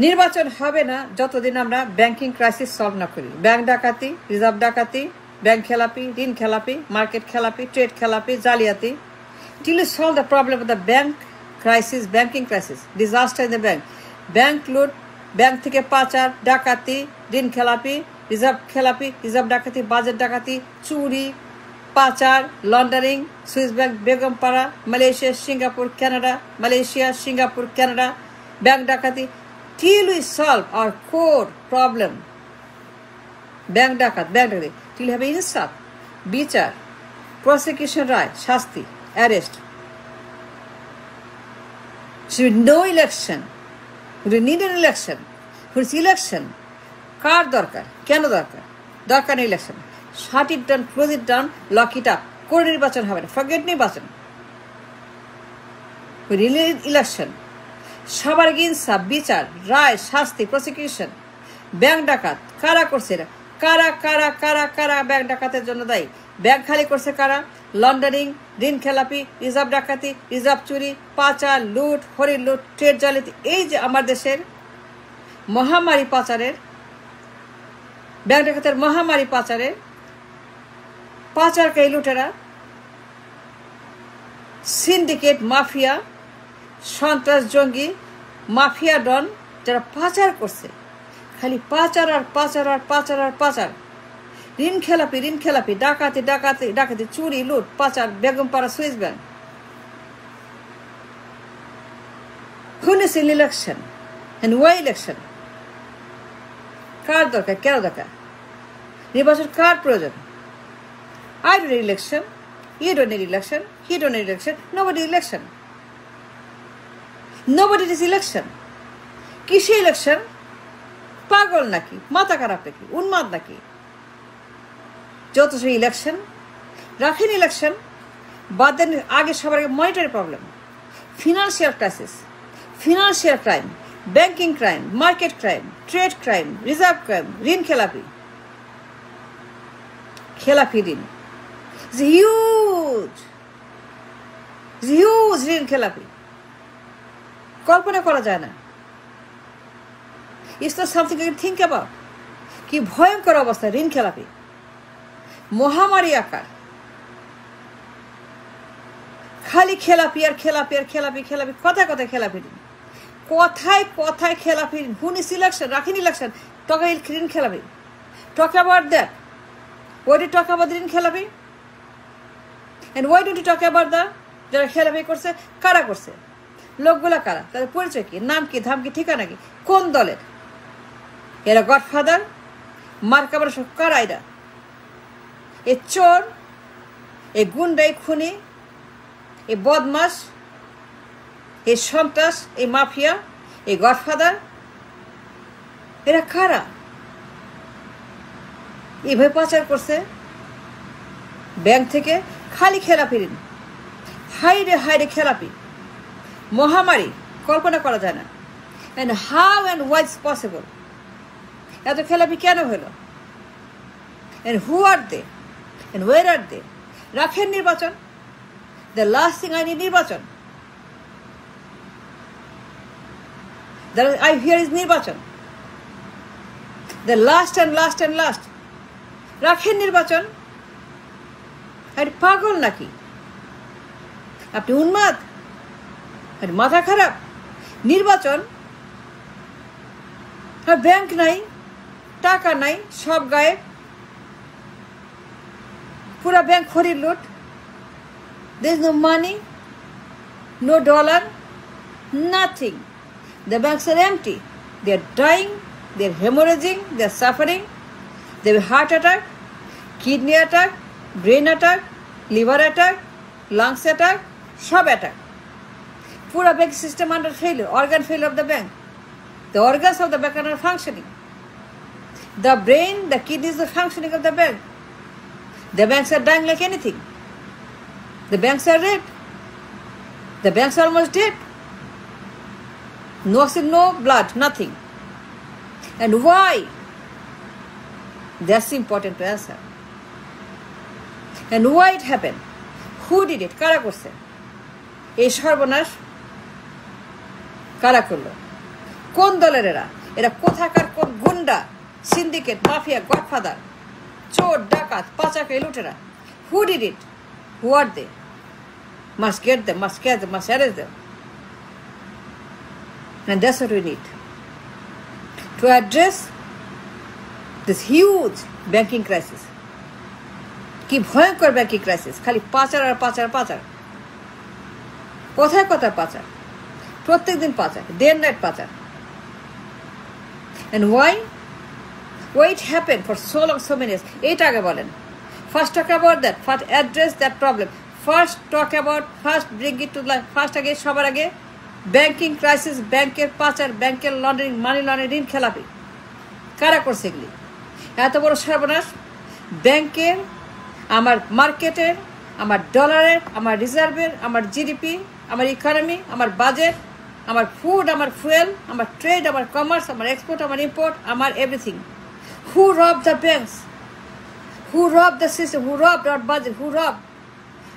নির্বাচন হবে না যতদিন আমরা ব্যাংকিং ক্রাইসিস সলভ না করি। ব্যাংক ডাকাতি, রিজার্ভ ডাকাতি, ব্যাংক খেলাপি, ঋণ খেলাপি, মার্কেট খেলাপি, ট্রেড খেলাপি, জালিয়াতি। Till you solve the problem of the bank crisis, banking crisis, disaster in the bank, bank লুট, ব্যাংক থেকে পাচার, ডাকাতি, ঋণ খেলাপি, রিজার্ভ ডাকাতি, বাজেট ডাকাতি, চুরি, পাচার, laundering, Swiss bank, Begumpara, Malaysia, Singapore, Canada, bank ডাকাতি। Till we solve our core problem, bank ডাকাতি, till have ইনসাফ, বিচার, prosecution রায়, শাস্তি, arrest. Should be no election. We need an election. Who's election? কার দরকার, কেন দরকার নেই election. Shut it down, close it down, lock it up. কোনো নির্বাচন হবে না, ফরগেট নির্বাচন। We really need election. সবার আগে ইনসাফ, বিচার, রায়, শাস্তি, প্রসিকিউশন। ব্যাংক ডাকাত কারা করছে এরা? কারা ব্যাংক ডাকাতের জন্য দায়ী? ব্যাংক খালি করছে কারা? লন্ডারিং, ঋণ খেলাপি, রিজার্ভ ডাকাতি, রিজার্ভ চুরি, পাচার, লুট, হরিণ লুট, ট্রেড জালিয়াতি। এই যে আমার দেশের মহামারী পাচারের, ব্যাংক ডাকাতের মহামারী পাচারকারী লুটেরা, সিন্ডিকেট, মাফিয়া, সন্ত্রাস, জঙ্গি, মাফিয়া ডন, যারা পাচার করছে, খালি পাচার আর পাচার। ঋণ খেলাপি, ডাকাতি, চুরি, লুট, পাচার, Begumpara, Swiss bank. Who is in election and why election? কার দরকার, কেন দরকার নির্বাচন? কার প্রয়োজন? I don't need election, you don't need election, he don't need election, nobody election. Nobody is election. কিসে ইলেকশন? পাগল নাকি, মাথা খারাপ নাকি, উন্মাদ নাকি? যত সেই ইলেকশন রাখেন, ইলেকশন বাদ দেন। আগে সবার আগে monetary problem, financial crisis, financial crime, banking crime, market crime, trade crime, reserve crime, ঋণ খেলাপি ঋণ, হিউজ ঋণ খেলাপি, কল্পনা করা যায় না। It's not something you can think about. কি ভয়ঙ্কর অবস্থা, ঋণ খেলাপি, মহামারী আকার, খালি খেলাপি আর খেলাপি, কথায় খেলাপি ঋণ, কথায় খেলাপি ঋণ। হুন ইস ইলেকশন, রাখেন ইলেকশন, টকা ঋণ খেলাপি। Talk about that, why do talk about ঋণ খেলাপি? And why don't you talk about the যারা খেলাপি করছে? কারা করছে? লোকগুলা কারা? তাদের পরিচয় কি, নাম কি, ধাম কি, ঠিকানা কি, কোন দলের? এরা গডফাদার, মার্কাবার সব কারা? এরা এ চোর, এ গুন্ডা, খুনি, এ বদমাস, এ সন্ত্রাস, এ মাফিয়া, এ গডফাদার, এরা কারা? এভাবে পাচার করছে ব্যাংক থেকে, খালি খেলাপি ঋণ, হাইরে খেলাপি, মহামারী, কল্পনা করা যায় না। And how and why is possible? এত খেলাপি কেন হলো? And who are they and where are they? রাখেন নির্বাচন, the last thing I need নির্বাচন, আই হিয়ার ইজ নির্বাচন, দ্য লাস্ট অ্যান্ড লাস্ট। রাখেন নির্বাচন। আর পাগল নাকি আপনি? উন্মাদ, মাথা খারাপ? নির্বাচন আর ব্যাংক নাই, টাকা নাই, সব গায়েব, পুরা ব্যাংক হরিণ লুট। There is no money, no dollar, nothing. The banks are empty. They are dying, they are hemorrhaging, they are suffering. They have heart attack, kidney attack, brain attack, liver attack, lungs attack, সব attack. Pura bank system under failure, organ failure of the bank. The organs of the bank are not functioning. The brain, the kidneys are functioning of the bank. The banks are dying like anything. The banks are red. The banks are almost dead. No oxygen, no blood, nothing. And why? That's important to answer. And why it happened? Who did it? কারা করছে এই সর্বনাশ? কারা করলো? কোন দলের এরা? এরা কোথাকার কোন গুন্ডা, সিন্ডিকেট, মাফিয়া, গডফাদার, চোর, ডাকাত, পাচারকারী, লুটেরা? Who did it? Who are they? Must get them, must catch them, must arrest them. And that's what we need to address this huge banking crisis. কি ভয়ঙ্কর ব্যাংকিং ক্রাইসিস! খালি পাচার আর পাচার পাচার, কোথায় কোথায় পাচার, প্রত্যেক দিন পাচার, ডে এন্ড নাইট পাচার। And why it happened for so long, so many years? এইটা আগে বলেন। First talk about that, first address that problem, first bring it to life, first আগে সবার আগে ব্যাংকিং ক্রাইসিস, ব্যাংকের পাচার, ব্যাংকের লন্ডারিং, মানি লন্ডারিং, ঋণ খেলাপি কারা করছে এগুলি? এত বড় সর্বনাশ ব্যাংকের, আমার মার্কেটের, আমার ডলারের, আমার রিজার্ভের, আমার জিডিপি, আমার ইকোনমি, আমার বাজেট, আমার ফুড, আমার ফুয়েল, আমার ট্রেড, আমার কমার্স, আমার এক্সপোর্ট, আমার ইম্পোর্ট, আমার everything. Who robbed the banks? Who robbed the system? Who robbed our budget? Who robbed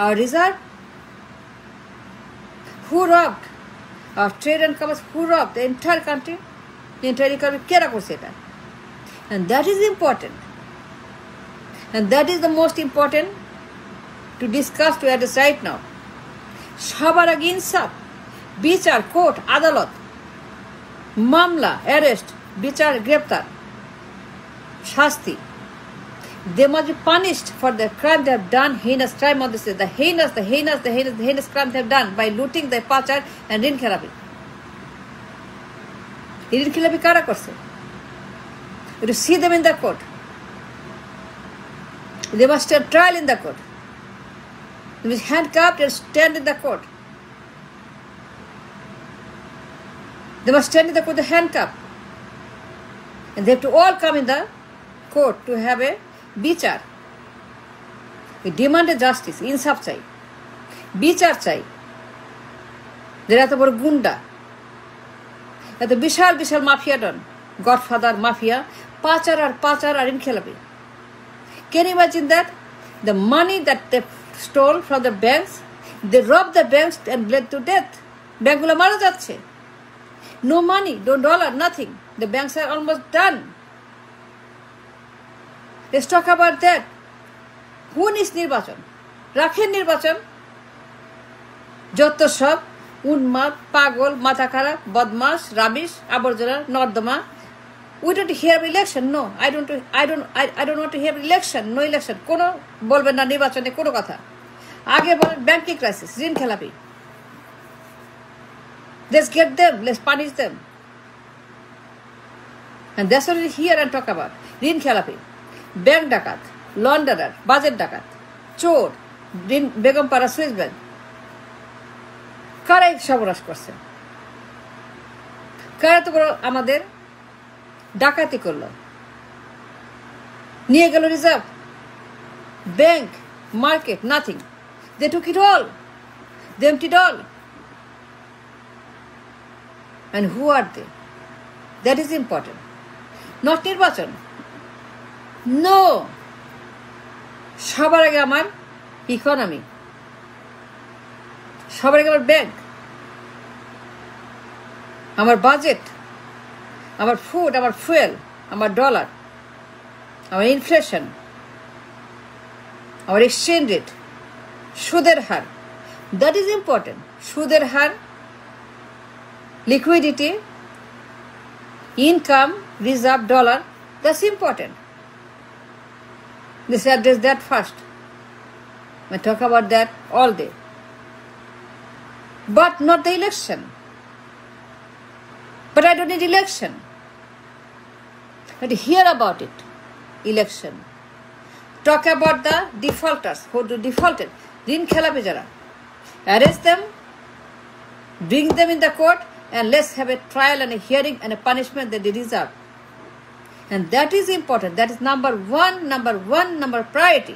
our reserve? Who robbed our trade and commerce? Who robbed the entire country, the entire economy? কেরা করছে এটা? And that is important. And that is the most important to discuss, to address right now. সবার আগে ইনসাফ, বিচার, court, আদালত, মামলা, arrest, বিচার, গ্রেপ্তার, শাস্তি। They must be punished for the crime they have done, heinous crime of this, the heinous crime they have done by looting, the পাচার and ঋণ খেলাপি। ঋণ খেলাপি কারা করছে? You see them in the court. They must stand trial in the court. They must handcuffed and stand in the court. They must stand in the court with handcuffed. And they have to all come in the court to have a বিচার। We demand a justice, ইনসাফ চাই, বিচার চাই। যারা এত বড় গুন্ডা, এত বিশাল বিশাল মাফিয়া ডন, গডফাদার মাফিয়া, পাচার আর ঋণ খেলাপি। Can you imagine that? The money that they stole from the banks, they robbed the banks and bled to death. ব্যাংকগুলো মারা যাচ্ছে। No money, no dollar, nothing. The banks are almost done. Let's talk about that. Who needs নির্বাচন? রাখেন নির্বাচন। যত সব উন্মাদ, পাগল, মাথা খারাপ, বদমাস, রাবিশ, আবর্জনা, নর্দমা। We don't hear election. No, I don't want to hear election. No election. কোনো বলবেন না নির্বাচনে কোনো কথা। আগে বলেন ব্যাংকিং ক্রাইসিস, ঋণ খেলাপি। Let's get them. Let's punish them. And that's what we hear and talk about. ঋণ খেলাপি, ব্যাংক ডাকাত, লন্ডারার, বাজেট ডাকাত, চোর, বেগমপাড়া সুইস ব্যাংক, কারাই সর্বনাশ করছে? কারা তো আমাদের ডাকাতি করলো, নিয়ে গেল reserve, bank, market, nothing. They took it all. They emptied all. And who are they? That is important. Not নির্বাচন। No. সবার আগে আমার ইকোনমি, সবার আগে আমার ব্যাংক, আমার বাজেট, আমার ফুড, আমার ফুয়েল, আমার ডলার, আমার ইনফ্লেশন, আমার এক্সচেঞ্জ রেট, সুদের হার। That is important. সুদের হার, liquidity, income, reserve, dollar, that's important. Let's address that first. I talk about that all day. But not the election. But I don't need election. But hear about it. Election. Talk about the defaulters who defaulted. ঋণ খেলাপি যারা, arrest them, bring them in the court, and let's have a trial and a hearing and a punishment that they deserve. And that is important. That is number one priority.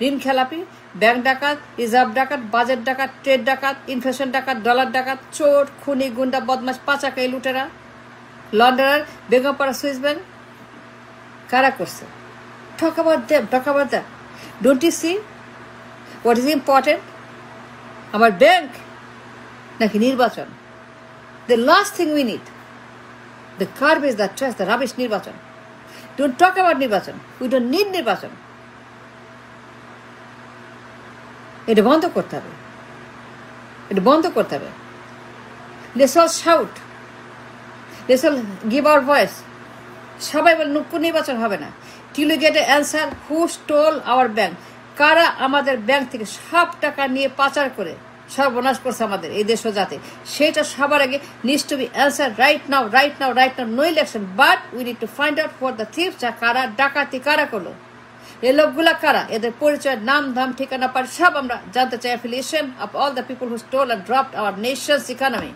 ঋণ খেলাপি, bank ডাকাত, reserve ডাকাত, budget ডাকাত, trade ডাকাত, inflation ডাকাত, dollar ডাকাত, চোর, খুনি, গুন্ডা, বদমাশ, পাচারকারী, লুটেরা, লন্ডারার, বেগমপাড়া সুইস ব্যাংক, কারা করছে? Talk about them. Talk about that. Don't you see what is important? আমার ব্যাংক নাকি নির্বাচন? The last thing we need The garbage, the trash, the rubbish নির্বাচন. Don't talk about নির্বাচন. We don't need নির্বাচন. এটা বন্ধ করতে হবে. এটা বন্ধ করতে হবে. Let's all shout. Let's all give our voice. সবাই বলে নির্বাচন হবে না. Till we get an answer who stole our bank. কারা আমাদের ব্যাংক থেকে সব টাকা নিয়ে পাচার করে সর্বনাশ করছে আমাদের এই দেশ ও জাতি, সেটা সবার আগে needs to be answered right now. No election, but we need to find out what the thieves are. কারা ডাকাতি কারা করলো, এই লোকগুলা কারা, এদের পরিচয়, নাম ধাম ঠিকানা পার সব আমরা জানতে চাই. Affiliation of all the people who stole and dropped our nation's economy.